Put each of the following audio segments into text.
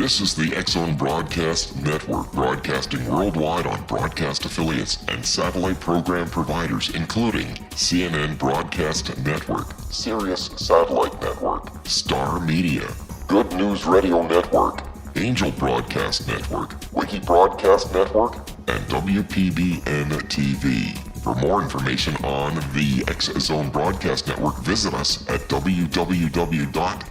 This is the X-Zone Broadcast Network, broadcasting worldwide on broadcast affiliates and satellite program providers, including CNN Broadcast Network, Sirius Satellite Network, Star Media, Good News Radio Network, Angel Broadcast Network, Wiki Broadcast Network, and WPBN TV. For more information on the X-Zone Broadcast Network, visit us at www.xzbn.net.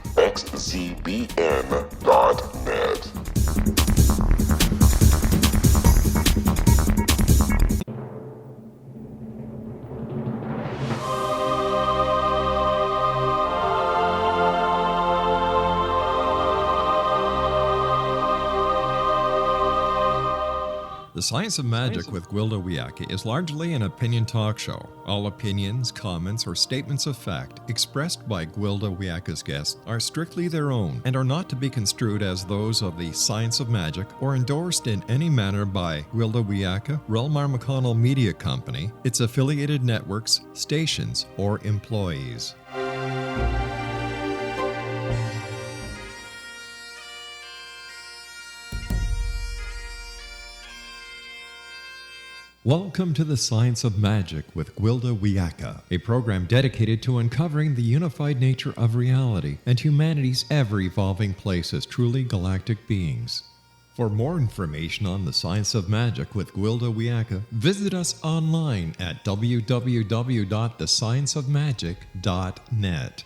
The Science of Magic with Gwilda Wiyaka is largely an opinion talk show. All opinions, comments, or statements of fact expressed by Gwilda Wiyaka's guests are strictly their own and are not to be construed as those of the Science of Magic or endorsed in any manner by Gwilda Wiyaka, Relmar McConnell Media Company, its affiliated networks, stations, or employees. Welcome to the Science of Magic with Gwilda Wiyaka, a program dedicated to uncovering the unified nature of reality and humanity's ever-evolving place as truly galactic beings. For more information on the Science of Magic with Gwilda Wiyaka, visit us online at www.thescienceofmagic.net.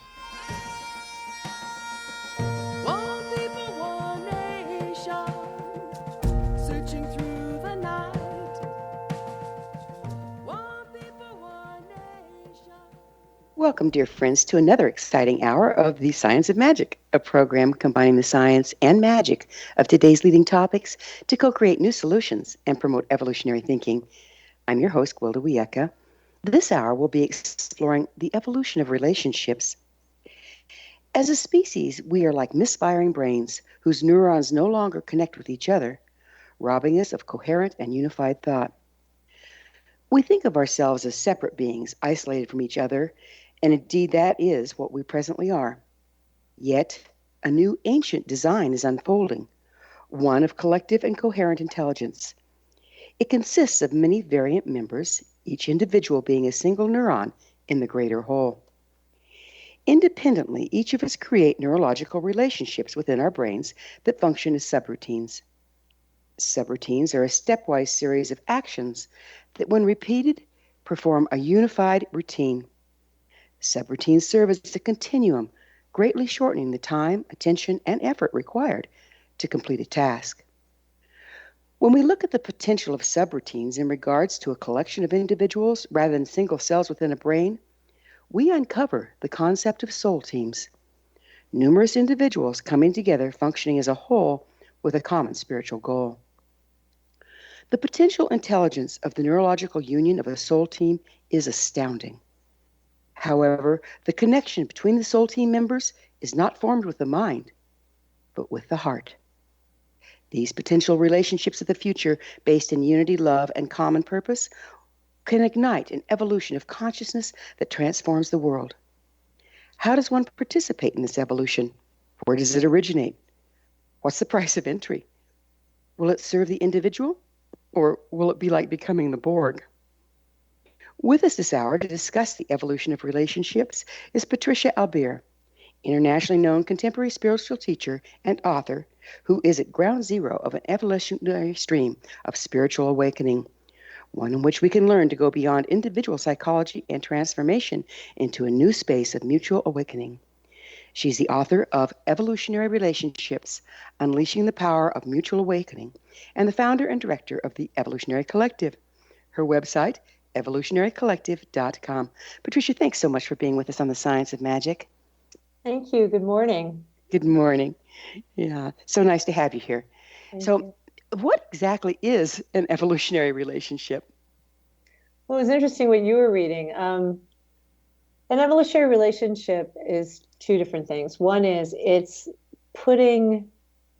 Welcome, dear friends, to another exciting hour of the Science of Magic, a program combining the science and magic of today's leading topics to co-create new solutions and promote evolutionary thinking. I'm your host, Gwilda Wiyaka. This hour we'll be exploring the evolution of relationships. As a species, we are like misfiring brains whose neurons no longer connect with each other, robbing us of coherent and unified thought. We think of ourselves as separate beings, isolated from each other, and indeed that is what we presently are. Yet, a new ancient design is unfolding, one of collective and coherent intelligence. It consists of many variant members, each individual being a single neuron in the greater whole. Independently, each of us create neurological relationships within our brains that function as subroutines. Subroutines are a stepwise series of actions that, when repeated, perform a unified routine. Subroutines serve as a continuum, greatly shortening the time, attention, and effort required to complete a task. When we look at the potential of subroutines in regards to a collection of individuals rather than single cells within a brain, we uncover the concept of soul teams, numerous individuals coming together functioning as a whole with a common spiritual goal. The potential intelligence of the neurological union of a soul team is astounding. However, the connection between the soul team members is not formed with the mind, but with the heart. These potential relationships of the future, based in unity, love, and common purpose, can ignite an evolution of consciousness that transforms the world. How does one participate in this evolution? Where does it originate? What's the price of entry? Will it serve the individual, or will it be like becoming the Borg? With us this hour to discuss the evolution of relationships is Patricia Albere, internationally known contemporary spiritual teacher and author who is at ground zero of an evolutionary stream of spiritual awakening, one in which we can learn to go beyond individual psychology and transformation into a new space of mutual awakening. She's the author of Evolutionary Relationships, Unleashing the Power of Mutual Awakening, and the founder and director of the Evolutionary Collective. Her website, evolutionarycollective.com. Patricia, thanks so much for being with us on the Science of Magic. Thank you. Good morning. Good morning. Yeah, so nice to have you here. Thank you. What exactly is an evolutionary relationship? Well, it was interesting what you were reading. An evolutionary relationship is two different things. One is it's putting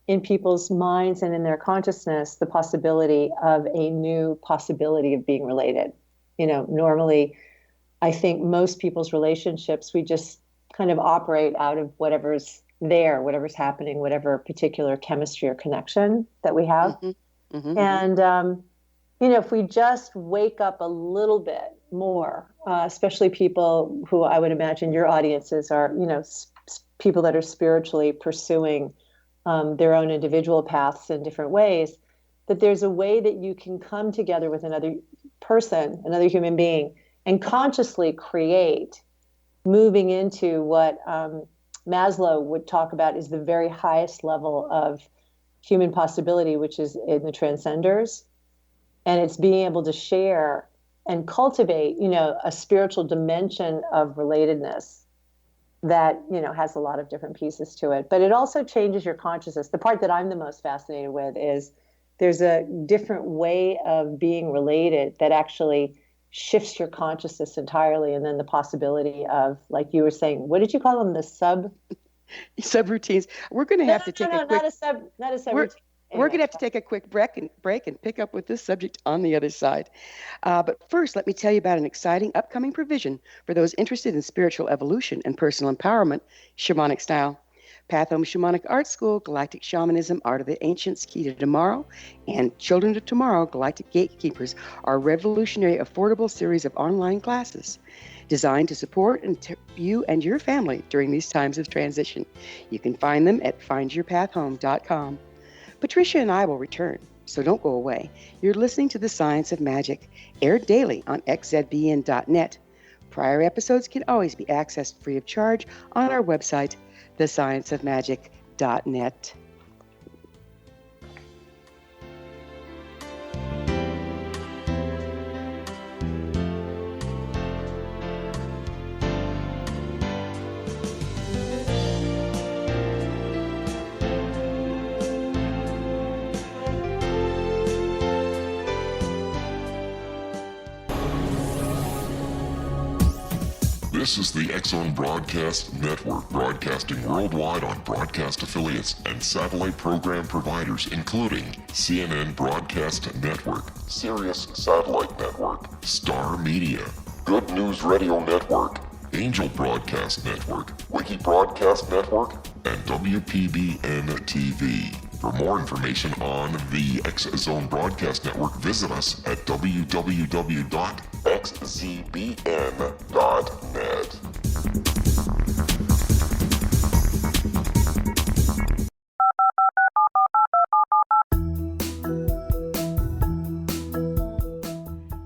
in people's minds and in their consciousness the possibility of a new possibility of being related. Normally, I think most people's relationships, we just kind of operate out of whatever's there, whatever's happening, whatever particular chemistry or connection that we have. Mm-hmm. Mm-hmm. And, if we just wake up a little bit more, especially people who I would imagine your audiences are, people that are spiritually pursuing their own individual paths in different ways, that there's a way that you can come together with another person, another human being, and consciously create, moving into what Maslow would talk about is the very highest level of human possibility, which is in the transcenders. And it's being able to share and cultivate, a spiritual dimension of relatedness that, has a lot of different pieces to it. But it also changes your consciousness. The part that I'm the most fascinated with is there's a different way of being related that actually shifts your consciousness entirely. And then the possibility of, like you were saying, what did you call them? The subroutines. We're going to have to take a quick... not a subroutine. We're going to have to take a quick break and pick up with this subject on the other side. But first, let me tell you about an exciting upcoming provision for those interested in spiritual evolution and personal empowerment, shamanic style. Pathom Shamanic Art School, Galactic Shamanism, Art of the Ancients, Key to Tomorrow, and Children of Tomorrow, Galactic Gatekeepers are a revolutionary, affordable series of online classes designed to support you and your family during these times of transition. You can find them at findyourpathhome.com. Patricia and I will return, so don't go away. You're listening to The Science of Magic, aired daily on xzbn.net. Prior episodes can always be accessed free of charge on our website, thescienceofmagic.net. This is the X-Zone Broadcast Network, broadcasting worldwide on broadcast affiliates and satellite program providers, including CNN Broadcast Network, Sirius Satellite Network, Star Media, Good News Radio Network, Angel Broadcast Network, Wiki Broadcast Network, and WPBN TV. For more information on the X-Zone Broadcast Network, visit us at www.xzbn.net.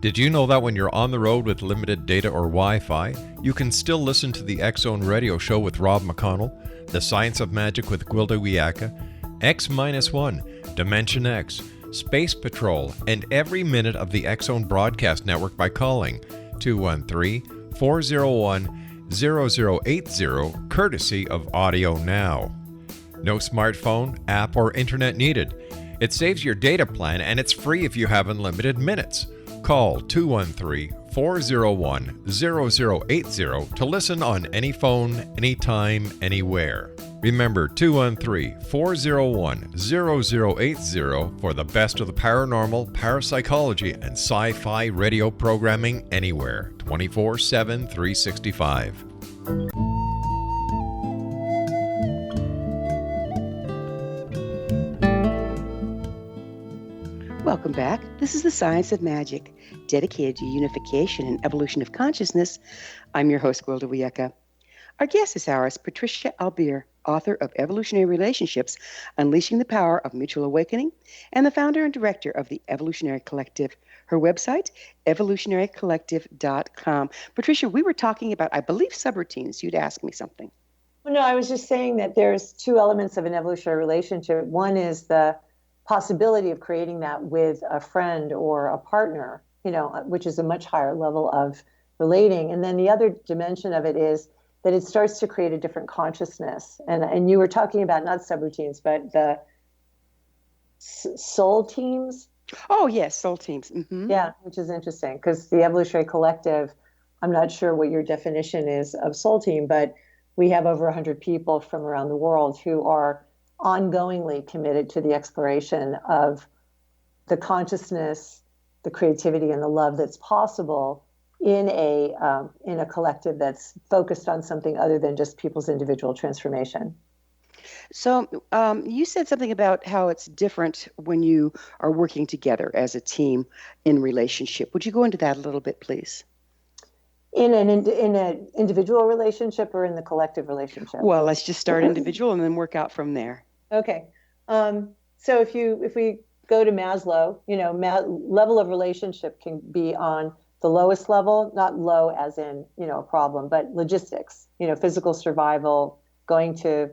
Did you know that when you're on the road with limited data or Wi-Fi, you can still listen to the X-Zone Radio Show with Rob McConnell, The Science of Magic with Gwilda Wiyaka, X-1, Dimension X, Space Patrol, and every minute of the X-Zone Broadcast Network by calling 213-401-0080, courtesy of Audio Now. No smartphone, app, or internet needed. It saves your data plan and it's free if you have unlimited minutes. Call 213-401-0080 to listen on any phone, anytime, anywhere. Remember 213-401-0080 for the best of the paranormal, parapsychology, and sci-fi radio programming anywhere, 24/7, 365. Welcome back. This is The Science of Magic, dedicated to unification and evolution of consciousness. I'm your host, Gwilda Wiyaka. Our guest this hour is Patricia Albere, author of Evolutionary Relationships, Unleashing the Power of Mutual Awakening, and the founder and director of the Evolutionary Collective. Her website, evolutionarycollective.com. Patricia, we were talking about, I believe, subroutines. You'd ask me something. Well, no, I was just saying that there's two elements of an evolutionary relationship. One is the possibility of creating that with a friend or a partner, which is a much higher level of relating. And then the other dimension of it is that it starts to create a different consciousness. And you were talking about not subroutines, but the soul teams. Oh, yes, soul teams. Mm-hmm. Yeah, which is interesting because the Evolutionary Collective, I'm not sure what your definition is of soul team, but we have over 100 people from around the world who are ongoingly committed to the exploration of the consciousness, the creativity, and the love that's possible in a collective that's focused on something other than just people's individual transformation. So you said something about how it's different when you are working together as a team in relationship. Would you go into that a little bit, please? In an individual relationship or in the collective relationship? Well, let's just start individual and then work out from there. Okay. So if we go to Maslow, level of relationship can be on the lowest level, not low as in, a problem, but logistics, physical survival, going to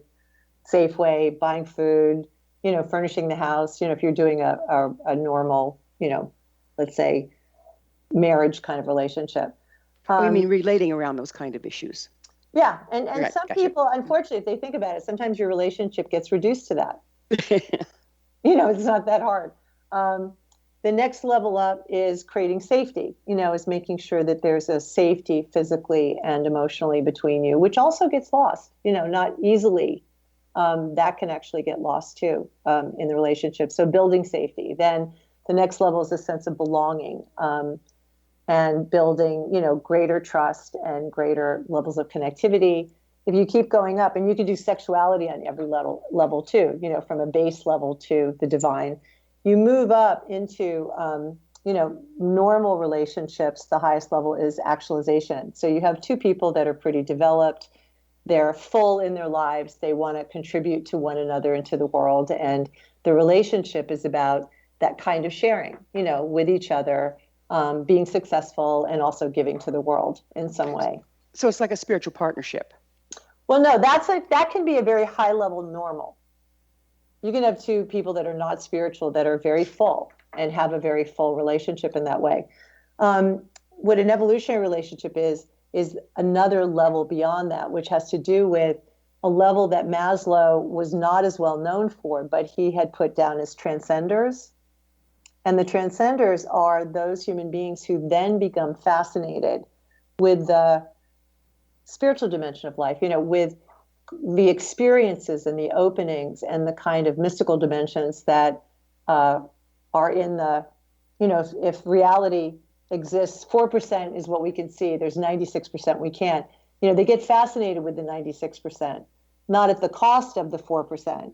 Safeway, buying food, furnishing the house, if you're doing a normal, let's say marriage kind of relationship. Oh, you mean relating around those kind of issues? Yeah. And Right, some gotcha. people, unfortunately, if they think about it, sometimes your relationship gets reduced to that. It's not that hard. The next level up is creating safety, is making sure that there's a safety physically and emotionally between you, which also gets lost, not easily. That can actually get lost too in the relationship. So building safety. Then the next level is a sense of belonging and building, greater trust and greater levels of connectivity. If you keep going up, and you can do sexuality on every level too, from a base level to the divine, you move up into, normal relationships. The highest level is actualization. So you have two people that are pretty developed. They're full in their lives. They want to contribute to one another and to the world. And the relationship is about that kind of sharing, with each other, being successful and also giving to the world in some way. So it's like a spiritual partnership. Well, no, that can be a very high level normal. You can have two people that are not spiritual that are very full and have a very full relationship in that way. What an evolutionary relationship is another level beyond that, which has to do with a level that Maslow was not as well known for, but he had put down as transcenders. And the transcenders are those human beings who then become fascinated with the spiritual dimension of life, with the experiences and the openings and the kind of mystical dimensions that are in the, if reality exists, 4% is what we can see. There's 96% we can't. They get fascinated with the 96%, not at the cost of the 4%,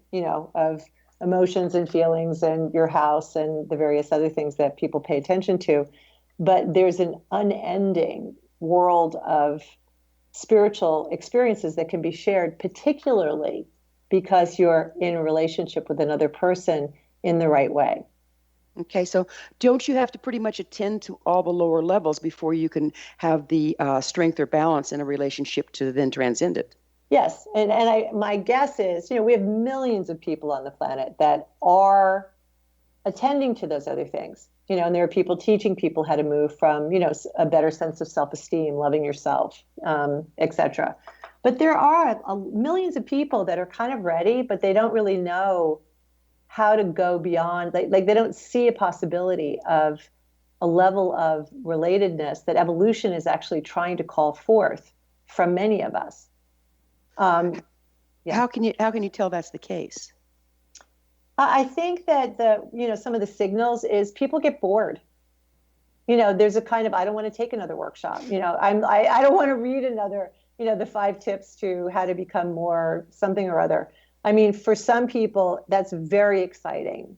of emotions and feelings and your house and the various other things that people pay attention to. But there's an unending world of spiritual experiences that can be shared, particularly because you're in a relationship with another person in the right way. Okay, so don't you have to pretty much attend to all the lower levels before you can have the strength or balance in a relationship to then transcend it? Yes, and my guess is, we have millions of people on the planet that are attending to those other things, and there are people teaching people how to move from, a better sense of self-esteem, loving yourself, etc. But there are millions of people that are kind of ready, but they don't really know how to go beyond, like they don't see a possibility of a level of relatedness that evolution is actually trying to call forth from many of us. Yeah. How can you tell that's the case? I think that some of the signals is people get bored. There's a kind of, I don't want to take another workshop. I don't want to read another, the 5 tips to how to become more something or other. I mean, for some people, that's very exciting.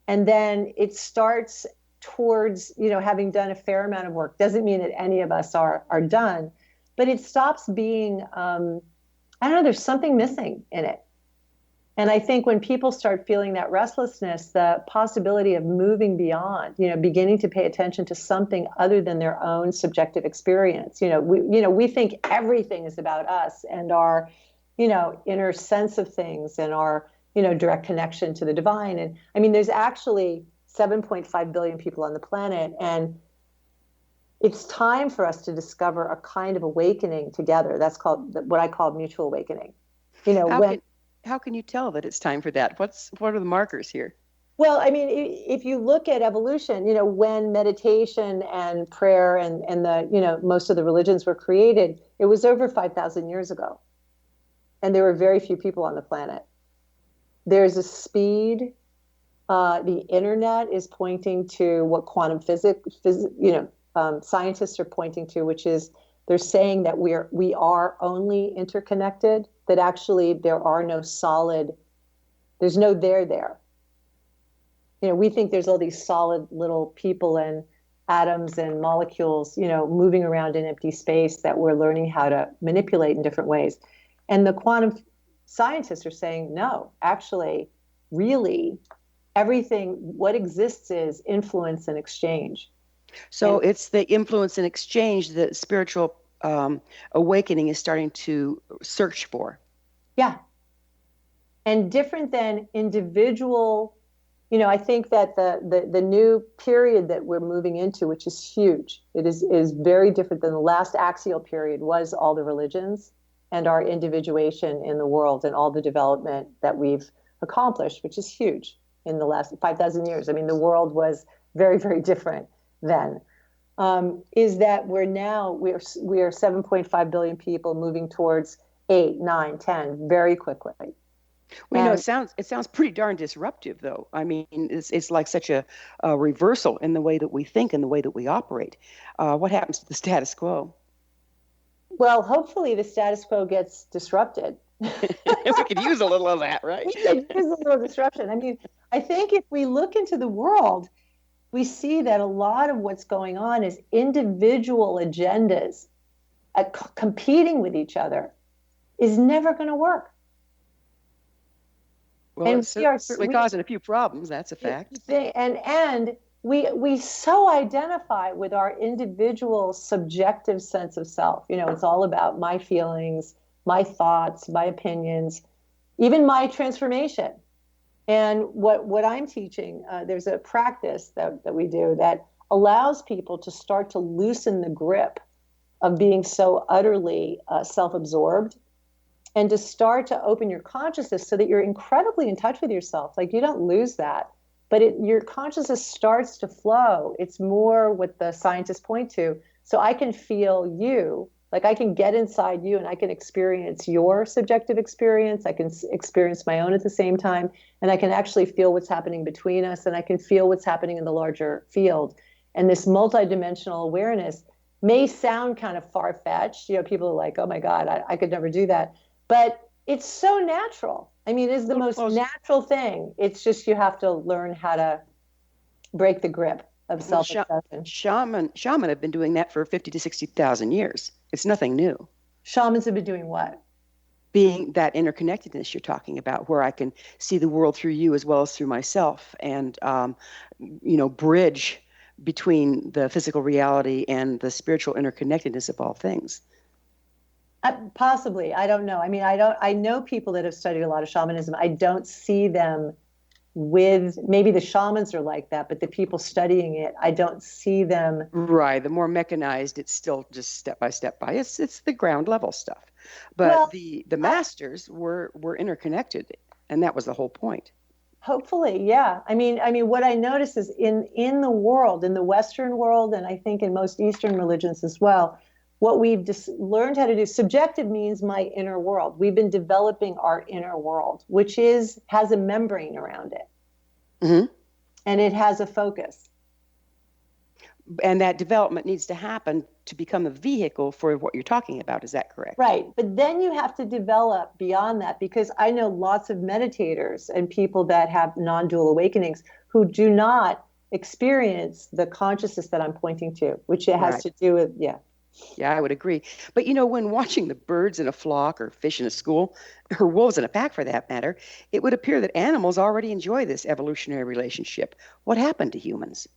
And then it starts towards, having done a fair amount of work. Doesn't mean that any of us are done, but it stops being, I don't know, there's something missing in it. And I think when people start feeling that restlessness, the possibility of moving beyond, beginning to pay attention to something other than their own subjective experience. We think everything is about us and our, inner sense of things and our, direct connection to the divine. And I mean, there's actually 7.5 billion people on the planet, and it's time for us to discover a kind of awakening together. That's called what I call mutual awakening. How can you tell that it's time for that? What are the markers here? Well, I mean, if you look at evolution, when meditation and prayer and the, most of the religions were created, it was over 5,000 years ago. And there were very few people on the planet. There's a speed. The internet is pointing to what quantum physics, scientists are pointing to, which is They're saying that we are only interconnected, that actually there are no solid, there's no there. We think there's all these solid little people and atoms and molecules, moving around in empty space that we're learning how to manipulate in different ways. And the quantum scientists are saying, no, actually, really, everything, what exists is influence and exchange. So it's the influence and exchange that spiritual awakening is starting to search for. Yeah. And different than individual, I think that the new period that we're moving into, which is huge, it is very different than the last axial period was all the religions and our individuation in the world and all the development that we've accomplished, which is huge in the last 5,000 years. I mean, the world was very, very different then. Is that we're 7.5 billion people moving towards 8, 9, 10 very quickly. Well, it sounds pretty darn disruptive, though. I mean, it's like such a reversal in the way that we think and the way that we operate. What happens to the status quo? Well, hopefully the status quo gets disrupted. We could use a little of that, right? We could use a little disruption. I mean, I think if we look into the world, we see that a lot of what's going on is individual agendas competing with each other is never going to work. Well, and it's certainly causing a few problems. That's a fact. And we so identify with our individual subjective sense of self. It's all about my feelings, my thoughts, my opinions, even my transformation. And what I'm teaching, there's a practice that we do that allows people to start to loosen the grip of being so utterly self-absorbed, and to start to open your consciousness so that you're incredibly in touch with yourself. Like, you don't lose that, but your consciousness starts to flow. It's more what the scientists point to. So I can feel you, like I can get inside you and I can experience your subjective experience. I can experience my own at the same time. And I can actually feel what's happening between us. And I can feel what's happening in the larger field. And this multidimensional awareness may sound kind of far-fetched. People are like, oh my God, I could never do that. But it's so natural. I mean, it's the most natural thing. It's just you have to learn how to break the grip of self-obsession. Shaman have been doing that for 50 to 60,000 years. It's nothing new. Shamans have been doing what? Being that interconnectedness you're talking about, where I can see the world through you as well as through myself, and bridge between the physical reality and the spiritual interconnectedness of all things. Possibly. I don't know. I mean, I know people that have studied a lot of shamanism. I don't see them maybe the shamans are like that, but the people studying it, I don't see them. Right. The more mechanized, it's still just step by step by. It's the ground level stuff. But the masters were interconnected, and that was the whole point. Hopefully, yeah. I mean, what I notice is in the world, in the Western world, and I think in most Eastern religions as well, what we've just learned how to do, subjective means my inner world. We've been developing our inner world, which has a membrane around it. Mm-hmm. And it has a focus. And that development needs to happen to become a vehicle for what you're talking about. Is that correct? Right. But then you have to develop beyond that, because I know lots of meditators and people that have non-dual awakenings who do not experience the consciousness that I'm pointing to, which it has to do with, Yeah, I would agree. But when watching the birds in a flock or fish in a school, or wolves in a pack for that matter, it would appear that animals already enjoy this evolutionary relationship. What happened to humans?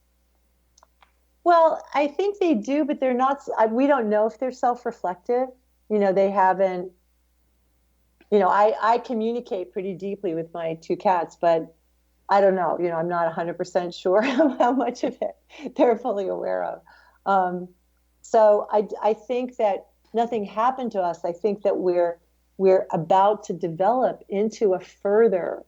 Well, I think they do, but they're not. We don't know if they're self-reflective. They haven't. I communicate pretty deeply with my two cats, but I don't know. I'm not 100% sure how much of it they're fully aware of. So I think that nothing happened to us. I think that we're about to develop into a further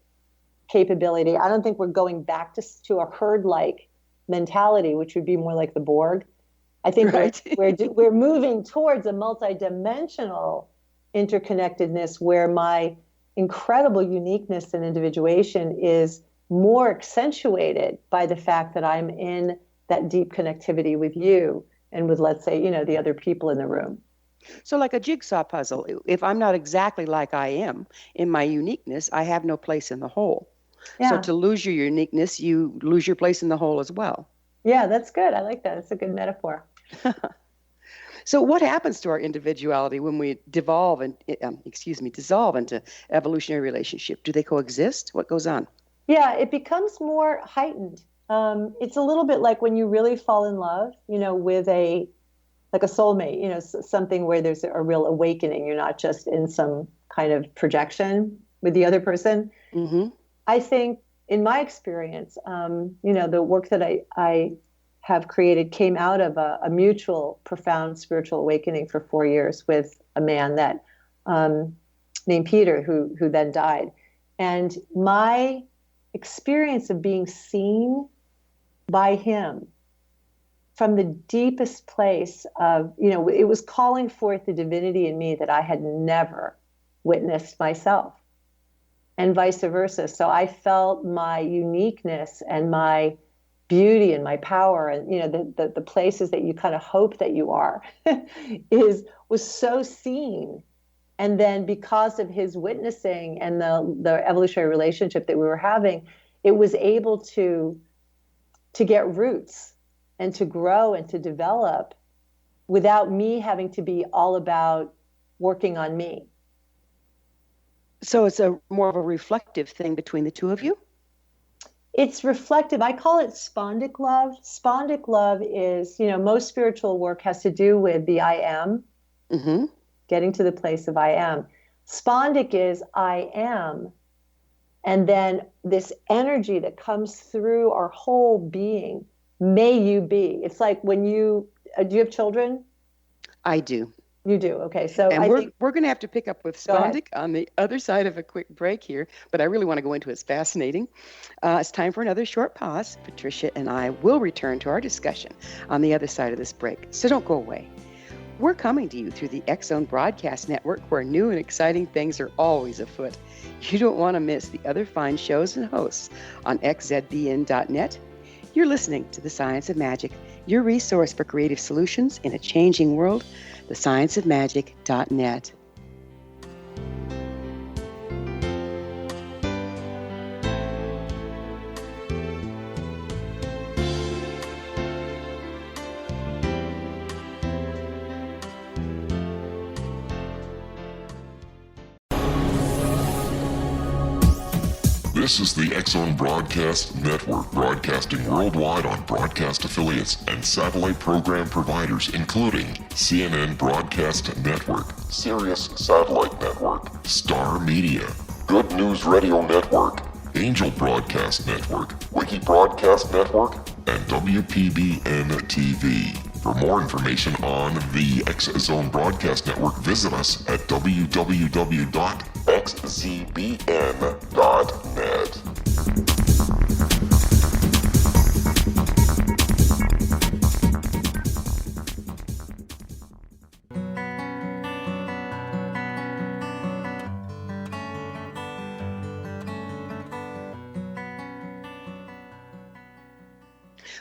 capability. I don't think we're going back to a herd-like mentality, which would be more like the Borg. I think we're moving towards a multidimensional interconnectedness where my incredible uniqueness and individuation is more accentuated by the fact that I'm in that deep connectivity with you and with, let's say, the other people in the room. So, like a jigsaw puzzle, if I'm not exactly like I am in my uniqueness, I have no place in the whole. So, Yeah. to lose your uniqueness, you lose your place in the whole as well. Yeah, that's good. I like that. It's a good metaphor. So, what happens to our individuality when we dissolve into evolutionary relationship? Do they coexist? What goes on? Yeah, it becomes more heightened. It's a little bit like when you really fall in love, with like a soulmate, something where there's a real awakening. You're not just in some kind of projection with the other person. Mm-hmm. I think in my experience, the work that I have created came out of a mutual, profound spiritual awakening for 4 years with a man that named Peter, who then died. And my experience of being seen by him from the deepest place of, it was calling forth the divinity in me that I had never witnessed myself, and vice versa. So I felt my uniqueness and my beauty and my power, and the places that you kind of hope that you are was so seen. And then because of his witnessing and the evolutionary relationship that we were having, it was able to get roots and to grow and to develop without me having to be all about working on me. So it's a more of a reflective thing between the two of you? It's reflective. I call it spondic love. Spondic love is, most spiritual work has to do with the I am, Mm-hmm. getting to the place of I am. Spondic is I am. And then this energy that comes through our whole being, may you be. It's like when do you have children? I do. You do. Okay. So And I we're think going to have to pick up with Go ahead. Spondic on the other side of a quick break here, but I really want to go into it. It's fascinating. It's time for another short pause. Patricia and I will return to our discussion on the other side of this break, so don't go away. We're coming to you through the X-Zone Broadcast Network, where new and exciting things are always afoot. You don't want to miss the other fine shows and hosts on xzbn.net. You're listening to The Science of Magic, your resource for creative solutions in a changing world, thescienceofmagic.net. This is the X-Zone Broadcast Network, broadcasting worldwide on broadcast affiliates and satellite program providers, including CNN Broadcast Network, Sirius Satellite Network, Star Media, Good News Radio Network, Angel Broadcast Network, Wiki Broadcast Network, and WPBN TV. For more information on the X-Zone Broadcast Network, visit us at www.xzbn.net.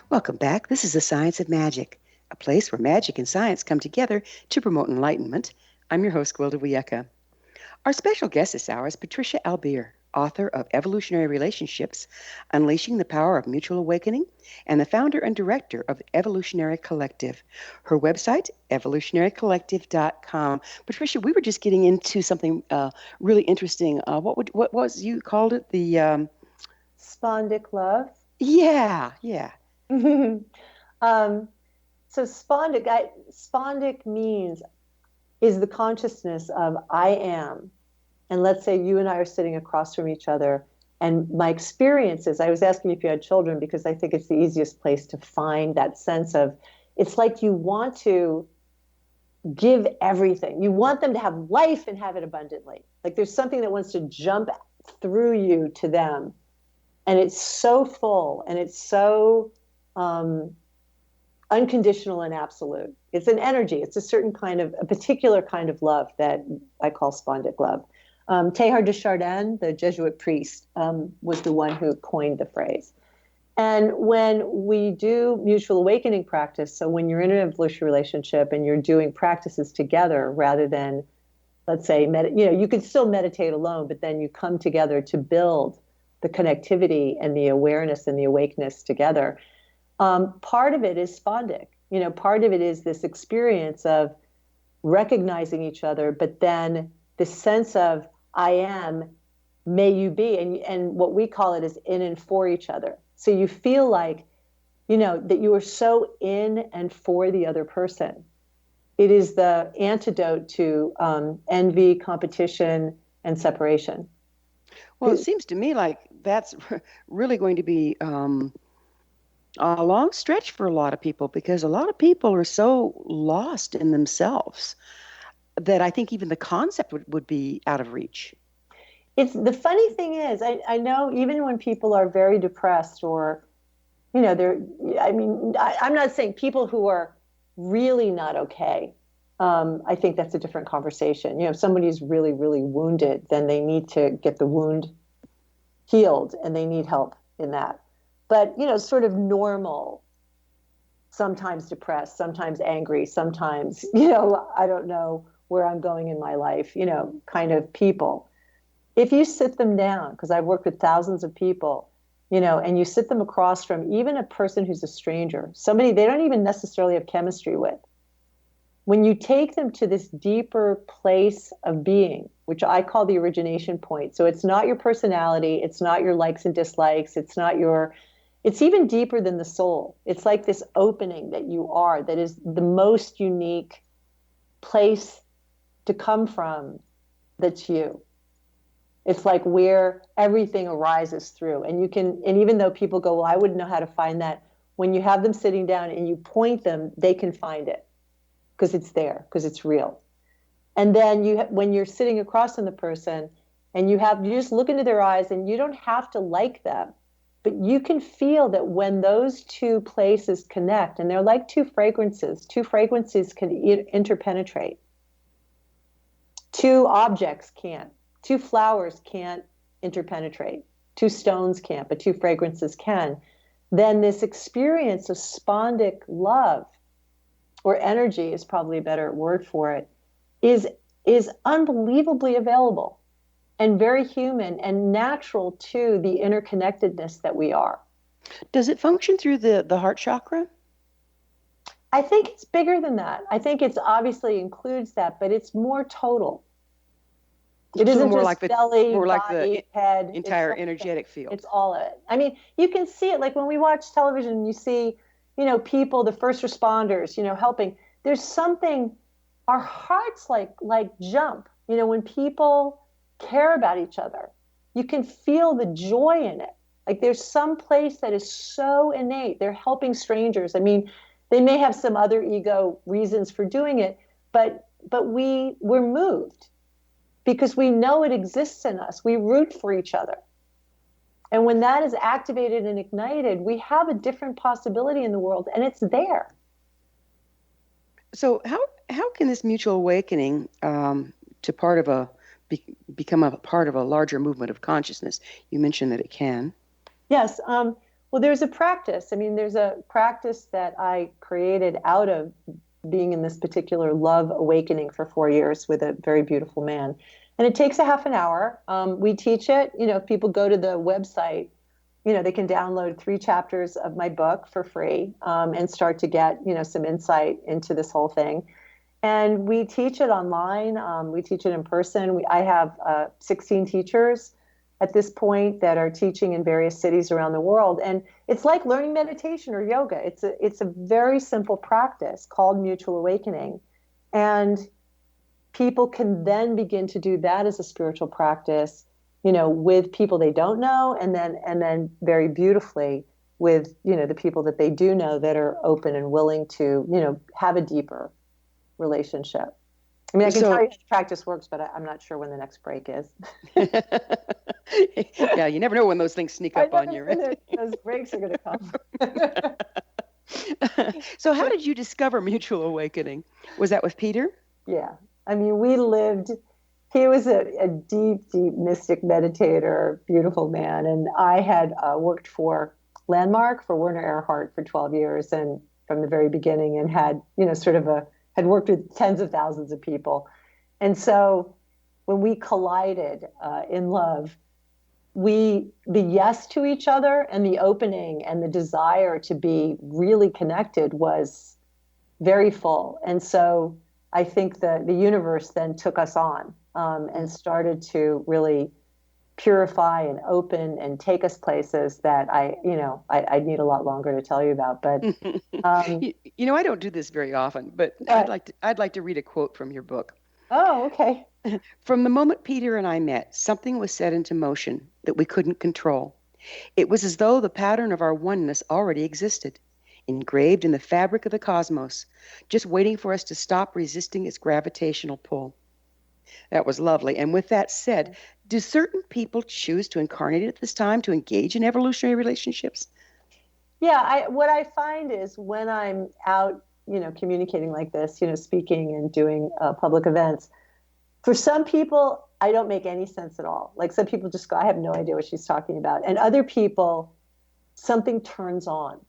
Welcome back. This is The Science of Magic, a place where magic and science come together to promote enlightenment. I'm your host, Gwilda Wiyaka. Our special guest this hour is Patricia Albere, author of Evolutionary Relationships, Unleashing the Power of Mutual Awakening, and the founder and director of the Evolutionary Collective. Her website, evolutionarycollective.com. Patricia, we were just getting into something really interesting. What was you called it? The spondic love. Yeah. So spondic is the consciousness of I am. And let's say you and I are sitting across from each other. And my experience is, I was asking if you had children because I think it's the easiest place to find that sense of, it's like you want to give everything. You want them to have life and have it abundantly. Like there's something that wants to jump through you to them. And it's so full and it's so unconditional and absolute. It's an energy. It's a particular kind of love that I call spondic love. Teilhard de Chardin, the Jesuit priest, was the one who coined the phrase. And when we do mutual awakening practice, so when you're in an evolutionary relationship and you're doing practices together rather than, let's say, you can still meditate alone, but then you come together to build the connectivity and the awareness and the awakeness together. Part of it is spondic. Part of it is this experience of recognizing each other, but then the sense of I am, may you be, and what we call it is in and for each other. So you feel like, that you are so in and for the other person. It is the antidote to envy, competition, and separation. Well, it seems to me like that's really going to be a long stretch for a lot of people, because a lot of people are so lost in themselves that I think even the concept would be out of reach. It's the funny thing is, I know even when people are very depressed or, I'm not saying people who are really not okay. I think that's a different conversation. If somebody's really, really wounded, then they need to get the wound healed and they need help in that. But, sort of normal, sometimes depressed, sometimes angry, sometimes, I don't know where I'm going in my life, kind of people. If you sit them down, because I've worked with thousands of people, and you sit them across from even a person who's a stranger, somebody they don't even necessarily have chemistry with, when you take them to this deeper place of being, which I call the origination point. So it's not your personality, it's not your likes and dislikes, it's even deeper than the soul. It's like this opening that you are, that is the most unique place to come from, that's you. It's like where everything arises through. And even though people go, well, I wouldn't know how to find that. When you have them sitting down and you point them, they can find it because it's there, because it's real. And then when you're sitting across from the person and you just look into their eyes, and you don't have to like them, but you can feel that when those two places connect, and they're like two fragrances can interpenetrate. Two objects can't. Two flowers can't interpenetrate. Two stones can't, but two fragrances can. Then this experience of spondic love, or energy is probably a better word for it, is unbelievably available and very human and natural to the interconnectedness that we are. Does it function through the heart chakra? I think it's bigger than that. I think it's obviously includes that, but it's more total. It isn't more just like belly, more like body, the head. entire energetic field. It's all of it. I mean, you can see it like when we watch television, you see, people, the first responders, helping. There's something, our hearts like jump, when people care about each other. You can feel the joy in it. Like there's some place that is so innate. They're helping strangers. I mean, they may have some other ego reasons for doing it, but we're moved because we know it exists in us. We root for each other. And when that is activated and ignited, we have a different possibility in the world, and it's there. So how can this mutual awakening to become a part of a larger movement of consciousness? You mentioned that it can. Yes. Well, there's a practice. I mean, there's a practice that I created out of being in this particular love awakening for 4 years with a very beautiful man. And it takes a half an hour. We teach it. If people go to the website, they can download 3 chapters of my book for free and start to get, some insight into this whole thing. And we teach it online. We teach it in person. I have 16 teachers at this point that are teaching in various cities around the world. And it's like learning meditation or yoga. It's a very simple practice called mutual awakening. And people can then begin to do that as a spiritual practice, with people they don't know, and then very beautifully with, the people that they do know that are open and willing to, have a deeper relationship. I mean, I can tell you how the practice works, but I'm not sure when the next break is. Yeah, you never know when those things sneak up on you, right? Those breaks are going to come. So how did you discover mutual awakening? Was that with Peter? Yeah. I mean, he was a deep, deep mystic meditator, beautiful man. And I had worked for landmark for Werner Erhard for 12 years and from the very beginning, and had, had worked with tens of thousands of people. And so when we collided in love, the yes to each other and the opening and the desire to be really connected was very full. And so I think the universe then took us on and started to really purify and open and take us places that I'd need a lot longer to tell you about. But I don't do this very often, but I'd like to read a quote from your book. Oh, okay. From the moment Peter and I met, something was set into motion that we couldn't control. It was as though the pattern of our oneness already existed, engraved in the fabric of the cosmos, just waiting for us to stop resisting its gravitational pull. That was lovely. And with that said, do certain people choose to incarnate at this time to engage in evolutionary relationships? Yeah, what I find is when I'm out, communicating like this, speaking and doing public events, for some people, I don't make any sense at all. Like some people just go, I have no idea what she's talking about. And other people, something turns on.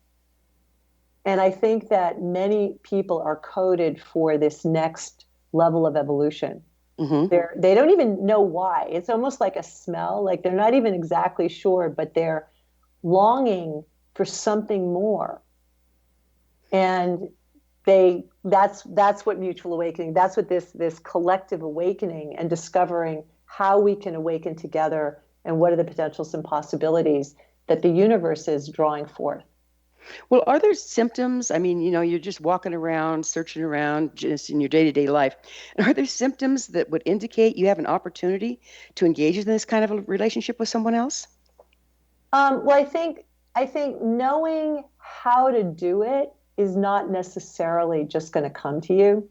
And I think that many people are coded for this next level of evolution. Mm-hmm. They don't even know why. It's almost like a smell. Like they're not even exactly sure, but they're longing for something more. And that's what mutual awakening, that's what this collective awakening and discovering how we can awaken together and what are the potentials and possibilities that the universe is drawing forth. Well, are there symptoms? I mean, you're just walking around, searching around just in your day-to-day life. And are there symptoms that would indicate you have an opportunity to engage in this kind of a relationship with someone else? Well, I think knowing how to do it is not necessarily just going to come to you.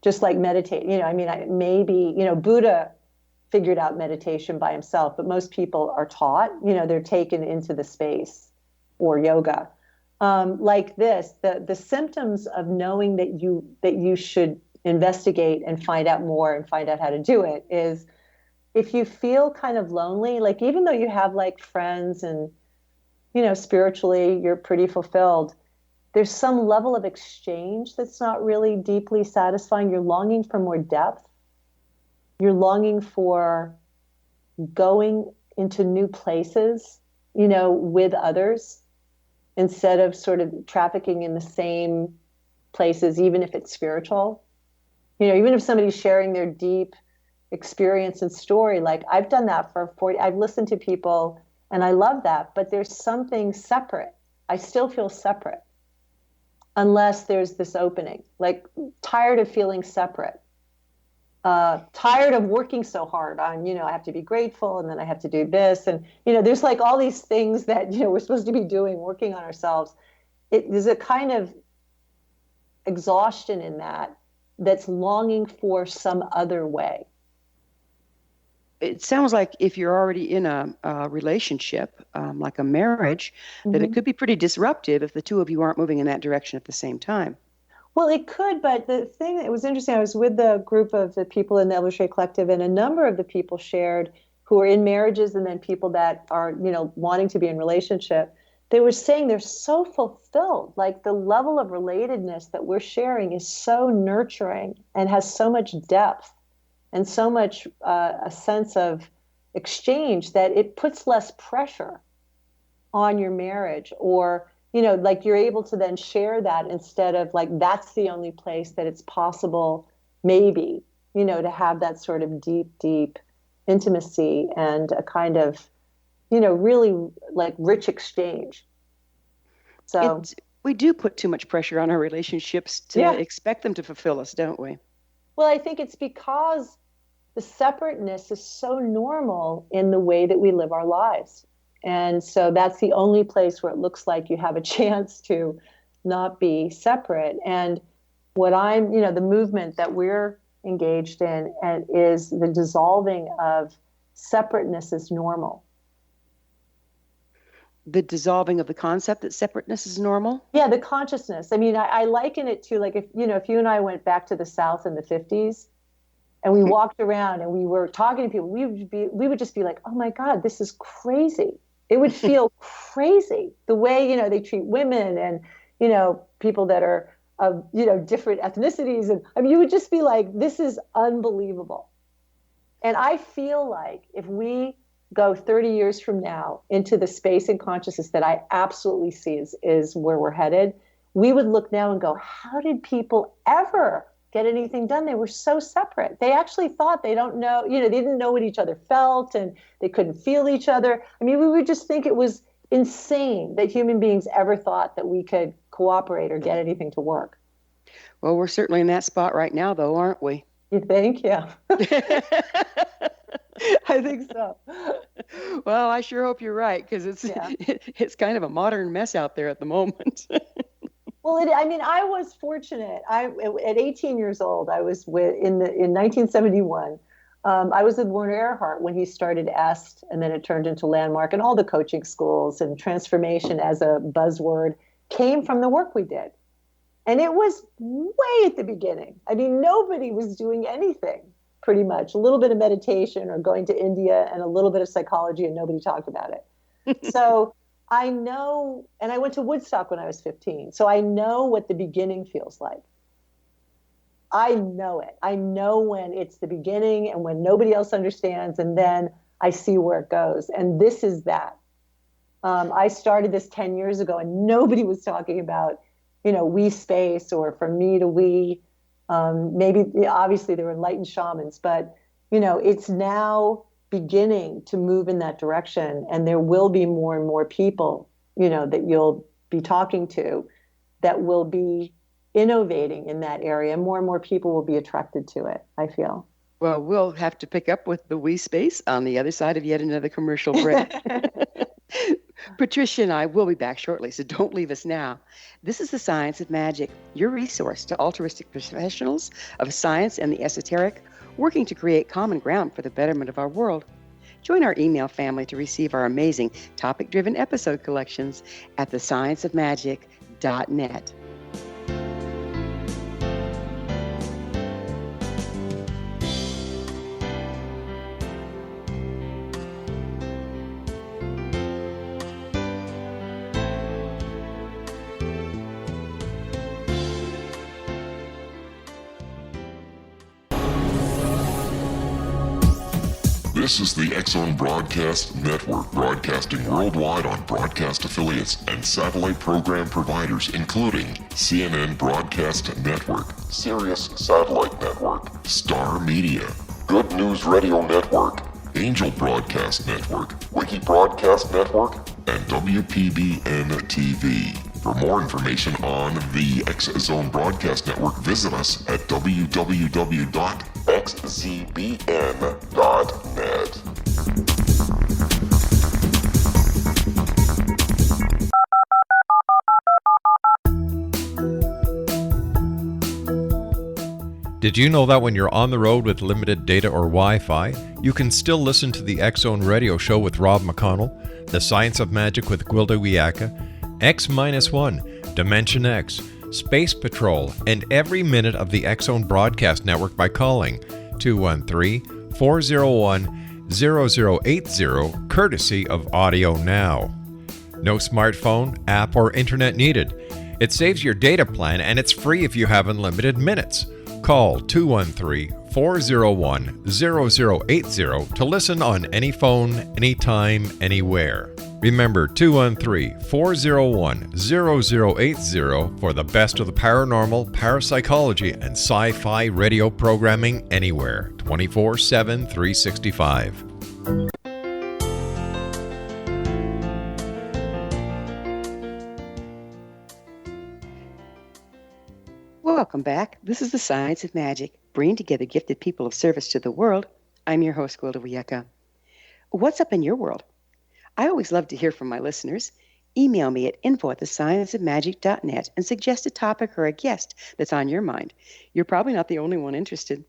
Just like meditate, Buddha figured out meditation by himself, but most people are taught, they're taken into the space or yoga. Like this, the symptoms of knowing that you should investigate and find out more and find out how to do it is if you feel kind of lonely, like even though you have like friends and, spiritually you're pretty fulfilled, there's some level of exchange that's not really deeply satisfying. You're longing for more depth. You're longing for going into new places, with others, instead of sort of trafficking in the same places, even if it's spiritual. Even if somebody's sharing their deep experience and story, like I've done that for 40, I've listened to people and I love that, but there's something separate. I still feel separate unless there's this opening, like tired of feeling separate, tired of working so hard on, I have to be grateful and then I have to do this. And, there's like all these things that, we're supposed to be doing, working on ourselves. There's a kind of exhaustion in that's longing for some other way. It sounds like if you're already in a relationship, like a marriage, mm-hmm. that it could be pretty disruptive if the two of you aren't moving in that direction at the same time. Well, it could, but the thing that was interesting, I was with the group of the people in the Evolutionary Collective, and a number of the people shared who are in marriages and then people that are, wanting to be in relationship. They were saying they're so fulfilled, like the level of relatedness that we're sharing is so nurturing and has so much depth and so much a sense of exchange that it puts less pressure on your marriage, or like you're able to then share that instead of like that's the only place that it's possible maybe to have that sort of deep intimacy and a kind of really like rich exchange. So we do put too much pressure on our relationships to expect them to fulfill us, don't we? Well, I think it's because the separateness is so normal in the way that we live our lives. And so that's the only place where it looks like you have a chance to not be separate. And what the movement that we're engaged in and is the dissolving of separateness as normal. The dissolving of the concept that separateness is normal? Yeah, the consciousness. I mean, I liken it to like if you and I went back to the South in the 50s and we walked around and we were talking to people, we would just be like, oh my God, this is crazy. It would feel crazy the way, they treat women and, people that are of, different ethnicities. And I mean, you would just be like, this is unbelievable. And I feel like if we go 30 years from now into the space and consciousness that I absolutely see is where we're headed, we would look now and go, how did people ever get anything done? They were so separate. They actually thought they didn't know what each other felt, and they couldn't feel each other. I mean, we would just think it was insane that human beings ever thought that we could cooperate or get anything to work. Well, we're certainly in that spot right now, though, aren't we? You think? Yeah. I think so. Well, I sure hope you're right, because it's kind of a modern mess out there at the moment. Well, I was fortunate. At 18 years old, I was in 1971. I was with Werner Erhard when he started EST, and then it turned into Landmark, and all the coaching schools and transformation as a buzzword came from the work we did. And it was way at the beginning. I mean, nobody was doing anything, pretty much. A little bit of meditation or going to India and a little bit of psychology, and nobody talked about it. So I know, and I went to Woodstock when I was 15, so I know what the beginning feels like. I know it. I know when it's the beginning and when nobody else understands, and then I see where it goes. And this is that. I started this 10 years ago, and nobody was talking about, we space or from me to we. Maybe, obviously, there were enlightened shamans, but, it's now beginning to move in that direction, and there will be more and more people that you'll be talking to that will be innovating in that area. More and more people will be attracted to it, I feel. Well, we'll have to pick up with the we space on the other side of yet another commercial break. Patricia and I will be back shortly, so don't leave us now. This is The Science of Magic, your resource to altruistic professionals of science and the esoteric, working to create common ground for the betterment of our world. Join our email family to receive our amazing topic-driven episode collections at thescienceofmagic.net. This is the TSOM Broadcast Network, broadcasting worldwide on broadcast affiliates and satellite program providers, including CNN Broadcast Network, Sirius Satellite Network, Star Media, Good News Radio Network, Angel Broadcast Network, Wiki Broadcast Network, and WPBN TV. For more information on the TSOM Broadcast Network, visit us at www.xzbn.net. Did you know that when you're on the road with limited data or Wi-Fi, you can still listen to the X-Zone Radio Show with Rob McConnell, The Science of Magic with Gwilda Wiyaka, X-1, Dimension X, Space Patrol, and every minute of the X-Zone Broadcast Network by calling 213-401-0080, courtesy of Audio Now. No smartphone, app, or internet needed. It saves your data plan, and it's free if you have unlimited minutes. Call 213-401-0080 to listen on any phone, anytime, anywhere. Remember 213-401-0080 for the best of the paranormal, parapsychology, and sci-fi radio programming anywhere, 24/7, 365. Welcome back. This is The Science of Magic, bringing together gifted people of service to the world. I'm your host, Gwilda Wiyaka. What's up in your world? I always love to hear from my listeners. Email me at info@thescienceofmagic.net and suggest a topic or a guest that's on your mind. You're probably not the only one interested.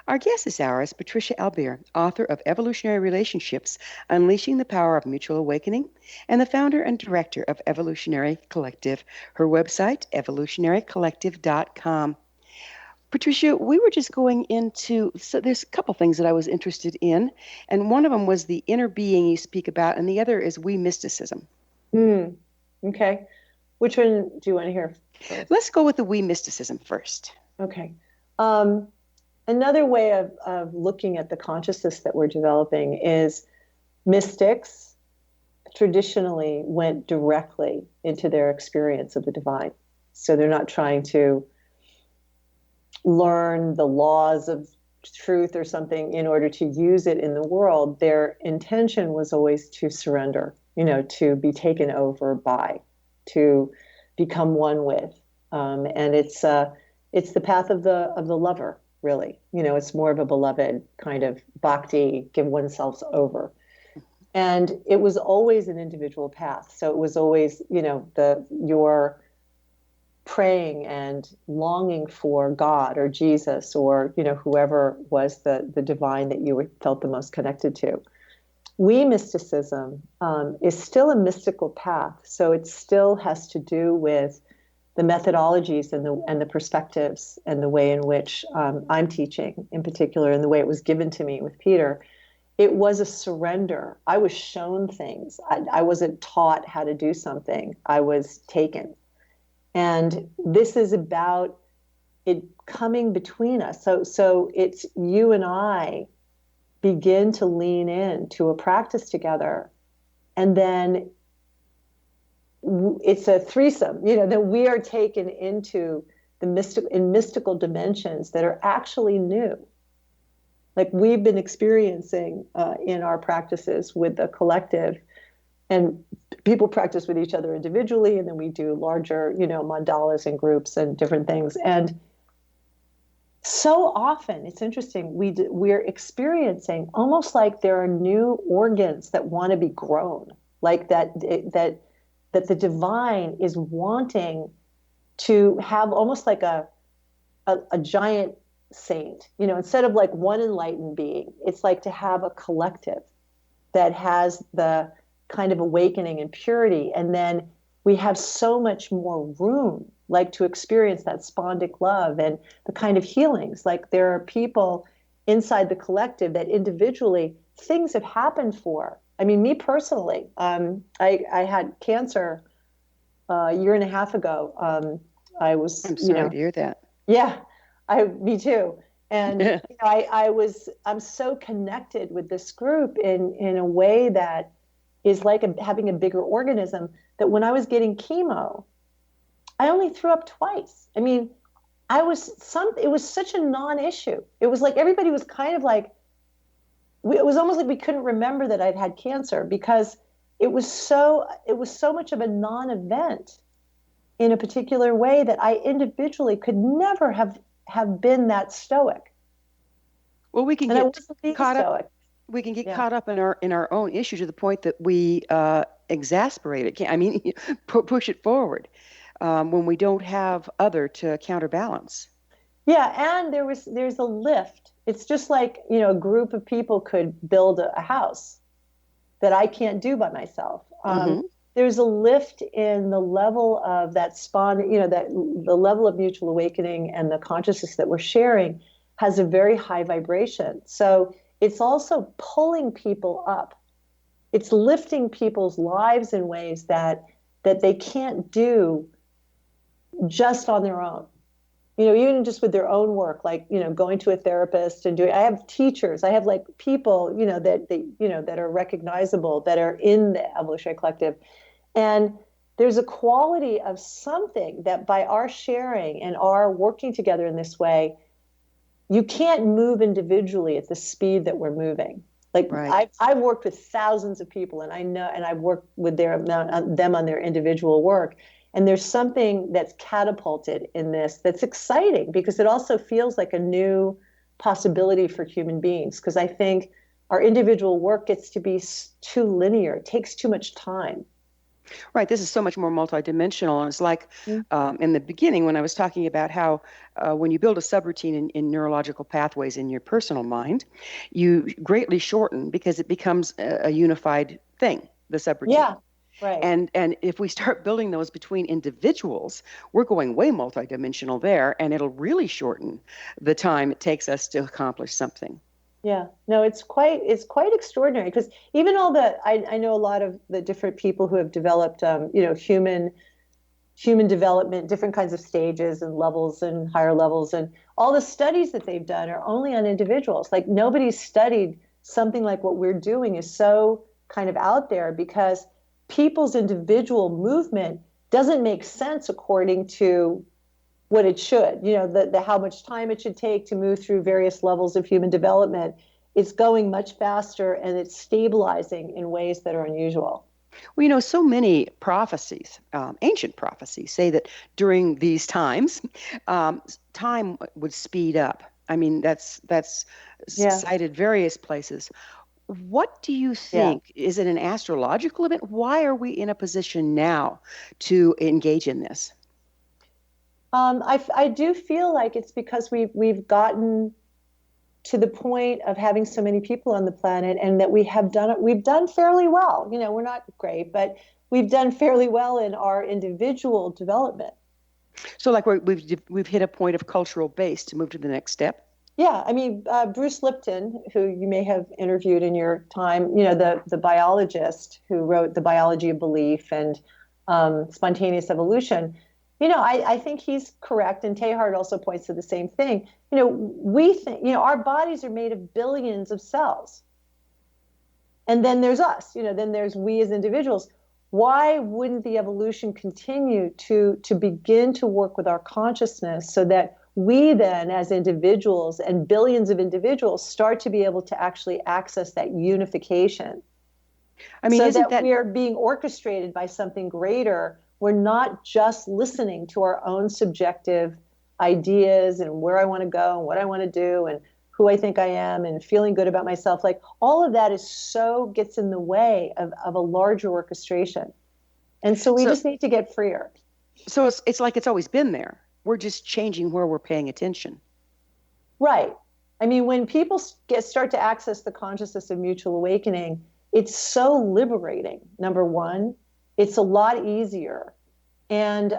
Our guest this hour is Patricia Albere, author of Evolutionary Relationships, Unleashing the Power of Mutual Awakening, and the founder and director of Evolutionary Collective. Her website, evolutionarycollective.com. Patricia, we were just going into, so there's a couple things that I was interested in, and one of them was the inner being you speak about, and the other is we-mysticism. Okay. Which one do you want to hear first? Let's go with the we-mysticism first. Okay. Another way of looking at the consciousness that we're developing is mystics traditionally went directly into their experience of the divine. So they're not trying to learn the laws of truth or something in order to use it in the world. Their intention was always to surrender, to be taken over by, to become one with. And it's the path of the lover, really. It's more of a beloved kind of bhakti, give oneself over. And it was always an individual path. So it was always, your praying and longing for God or Jesus or, whoever was the divine that you felt the most connected to. We-mysticism is still a mystical path. So it still has to do with the methodologies and the perspectives and the way in which I'm teaching in particular, and the way it was given to me with Peter. It was a surrender. I was shown things. I wasn't taught how to do something. I was taken. And this is about it coming between us. So it's you and I begin to lean in to a practice together, and then it's a threesome, that we are taken into the mystical dimensions that are actually new. Like we've been experiencing in our practices with the collective, and people practice with each other individually, and then we do larger, mandalas and groups and different things. And so often, it's interesting, we're experiencing almost like there are new organs that want to be grown, like that the divine is wanting to have almost like a giant saint, instead of like one enlightened being. It's like to have a collective that has the kind of awakening and purity, and then we have so much more room, like to experience that spondic love and the kind of healings. Like there are people inside the collective that individually things have happened for. I mean, me personally, I had cancer a year and a half ago. I'm sorry to hear that. Yeah, me too. And I'm so connected with this group in a way that is like having a bigger organism, that when I was getting chemo, I only threw up twice. I mean, it was such a non-issue. It was like everybody was kind of like, it was almost like we couldn't remember that I'd had cancer, because it was so much of a non-event in a particular way that I individually could never have been that stoic. Well, we can get caught up. We can get caught up in our own issue to the point that we exasperate it. Push it forward when we don't have other to counterbalance. Yeah, and there's a lift. It's just like a group of people could build a house that I can't do by myself. There's a lift in the level of that that the level of mutual awakening, and the consciousness that we're sharing has a very high vibration. So it's also pulling people up. It's lifting people's lives in ways that they can't do just on their own. Even just with their own work, like, going to a therapist and I have teachers, I have like people, that are recognizable, that are in the Evolutionary Collective. And there's a quality of something that by our sharing and our working together in this way, you can't move individually at the speed that we're moving. Like right. I've worked with thousands of people, and I know, and I've worked with them on their individual work. And there's something that's catapulted in this that's exciting, because it also feels like a new possibility for human beings. Because I think our individual work gets to be too linear. It takes too much time. Right. This is so much more multidimensional. And it's like in the beginning when I was talking about how when you build a subroutine in neurological pathways in your personal mind, you greatly shorten because it becomes a unified thing, the subroutine. Yeah. Right. And if we start building those between individuals, we're going way multidimensional there, and it'll really shorten the time it takes us to accomplish something. Yeah, no, it's quite extraordinary because even all the I know a lot of the different people who have developed human development, different kinds of stages and levels and higher levels, and all the studies that they've done are only on individuals. Like nobody's studied something like what we're doing is so kind of out there because people's individual movement doesn't make sense according to what it should, the how much time it should take to move through various levels of human development. It's going much faster and it's stabilizing in ways that are unusual. Well, so many prophecies, ancient prophecies, say that during these times, time would speed up. I mean, that's Yeah. cited various places. What do you Yeah. think? Is it an astrological event? Why are we in a position now to engage in this? I do feel like it's because we've gotten to the point of having so many people on the planet, and that we've done fairly well. We're not great, but we've done fairly well in our individual development. So, like we've hit a point of cultural base to move to the next step. Yeah, I mean, Bruce Lipton, who you may have interviewed in your time, the biologist who wrote The Biology of Belief and Spontaneous Evolution. I think he's correct, and Teilhard also points to the same thing. We think, our bodies are made of billions of cells. And then there's us, then there's we as individuals. Why wouldn't the evolution continue to begin to work with our consciousness so that we then as individuals and billions of individuals start to be able to actually access that unification? I mean, so isn't that we are being orchestrated by something greater. We're not just listening to our own subjective ideas and where I want to go and what I want to do and who I think I am and feeling good about myself. Like all of that gets in the way of a larger orchestration. And so we just need to get freer. So it's like it's always been there. We're just changing where we're paying attention. Right. I mean, when people start to access the consciousness of mutual awakening, it's so liberating, number one. It's a lot easier. And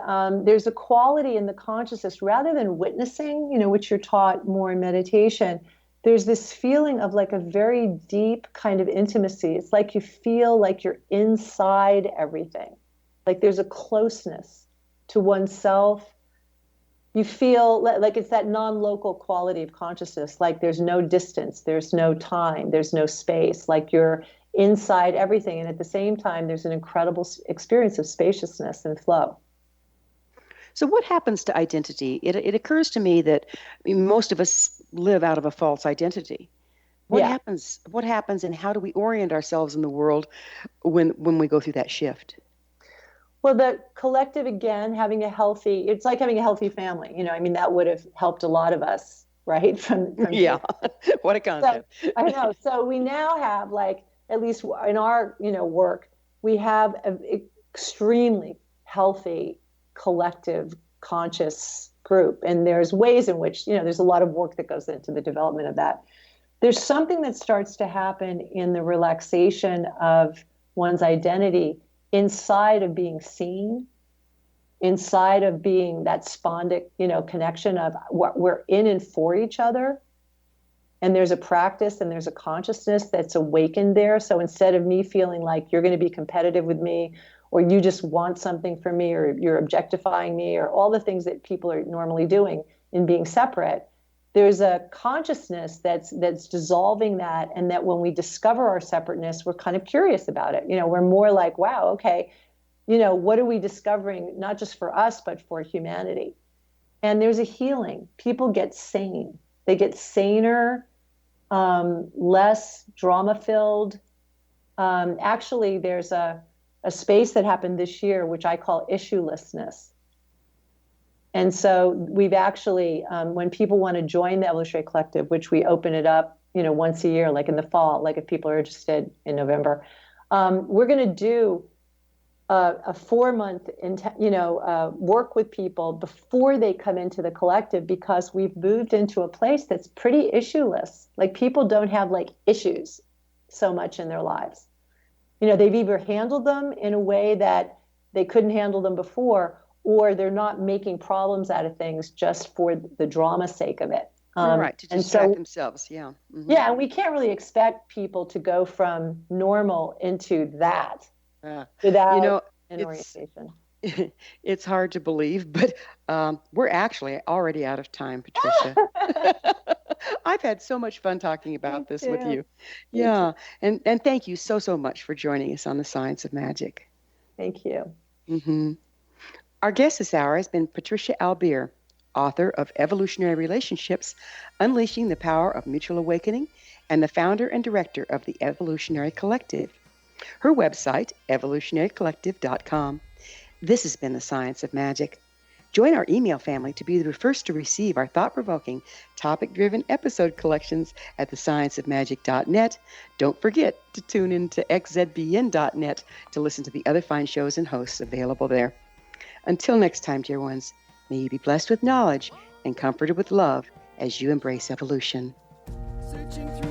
there's a quality in the consciousness rather than witnessing, which you're taught more in meditation. There's this feeling of like a very deep kind of intimacy. It's like you feel like you're inside everything. Like there's a closeness to oneself. You feel like it's that non-local quality of consciousness. Like there's no distance, there's no time, there's no space. Like you're inside everything. And at the same time, there's an incredible experience of spaciousness and flow. So what happens to identity? It occurs to me that most of us live out of a false identity. What happens? What happens, and how do we orient ourselves in the world when we go through that shift? Well, the collective, again, it's like having a healthy family. I mean, that would have helped a lot of us, right? From yeah, what a concept. So, I know. So we now have, like, at least in our, work, we have an extremely healthy collective conscious group. And there's ways in which, there's a lot of work that goes into the development of that. There's something that starts to happen in the relaxation of one's identity inside of being seen, inside of being that spondic, connection of what we're in and for each other. And there's a practice and there's a consciousness that's awakened there. So instead of me feeling like you're going to be competitive with me, or you just want something from me, or you're objectifying me, or all the things that people are normally doing in being separate, there's a consciousness that's dissolving that. And that when we discover our separateness, we're kind of curious about it. We're more like, wow, okay, what are we discovering, not just for us, but for humanity? And there's a healing. People get sane. They get saner, less drama-filled. Actually, there's a space that happened this year, which I call issuelessness. And so we've actually, when people want to join the Evolutionary Collective, which we open it up, once a year, like in the fall, like if people are interested in November, we're going to do a 4-month, work with people before they come into the collective, because we've moved into a place that's pretty issueless. Like people don't have like issues so much in their lives. they've either handled them in a way that they couldn't handle them before, or they're not making problems out of things just for the drama sake of it. Right, to distract themselves, yeah. Mm-hmm. Yeah, and we can't really expect people to go from normal into that without an orientation. It's hard to believe, but we're actually already out of time, Patricia. I've had so much fun talking about this with you. Yeah, and thank you so much for joining us on The Science of Magic. Thank you. Mm-hmm. Our guest this hour has been Patricia Albere, author of Evolutionary Relationships, Unleashing the Power of Mutual Awakening, and the founder and director of the Evolutionary Collective. Her website, evolutionarycollective.com. This has been The Science of Magic. Join our email family to be the first to receive our thought-provoking, topic-driven episode collections at thescienceofmagic.net. Don't forget to tune in to xzbn.net to listen to the other fine shows and hosts available there. Until next time, dear ones, may you be blessed with knowledge and comforted with love as you embrace evolution. Searching through